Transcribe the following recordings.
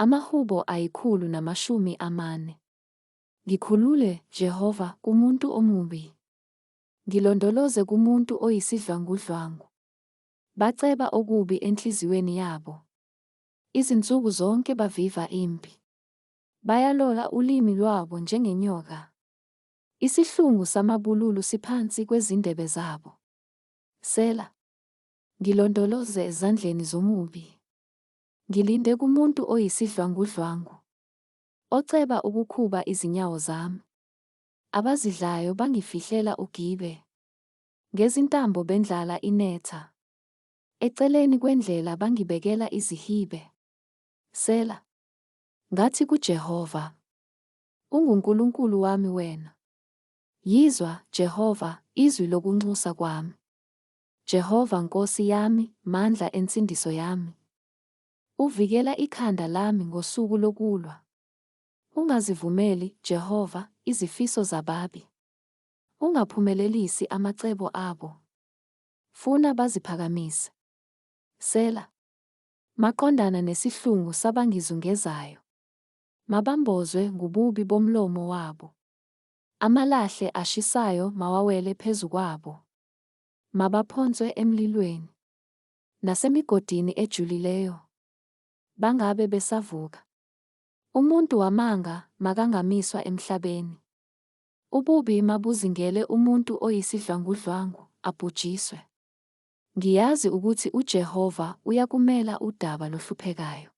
Amahubo 140. Ngikhulule, Jehova, kumuntu omubi. Ngilondoloze kumuntu oyisidlwangudlwangu. Baceba okubi enhliziyweni yabo. Izinsuku zonke baviva impi. Bayalola ulimi lwabo njengenyoka. Isihlungu samabululu siphansi kwezindebe zabo. Sela. Ngilondoloze ezandleni zomubi. Ngilinde kumuntu oyisidlwangudlwangu, oceba ukukhuba izinyawo zami. Abazidlayo bangifihlela ugibe. Ngezintambo bendlala inetha. Eceleni kwendlela bangibekela izihibe. Sela. Ngathi kuJehova, unguNkulunkulu wami wena. Yizwa, Jehova, izwi lokunxusa kwami. Jehova Nkosi yami, mandla ensindiso yami. Uvikela ikhanda lami ngosuku lokulwa. Ungazivumeli, Jehova, izifiso zababi. Ungaphumelelisi amacebo abo. Funa baziphakamise. Sela. Maqondana nesihlungu sabangizungezayo. Mabambozwe ngububi bomlomo wabo. Amalahle ashisayo mawawele phezu kwabo. Mabaphonswe emlilweni. Nasemigodini ejulileyo. Bangabe besavuka. Umuntu wamanga makangamiswa emhlabeni. Ububi mabuzingele umuntu oyisidlwangudlwangu abhujiswe. Ngiyazi ukuthi uJehova uyakumela udaba lohluphekayo.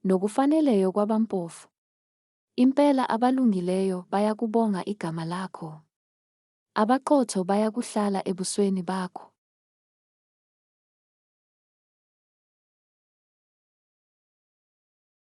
Nokufaneleyo kwabampofu. Impela abalungileyo bayakubonga igama lakho. Abaqotho bayakuhlala ebusweni bakho.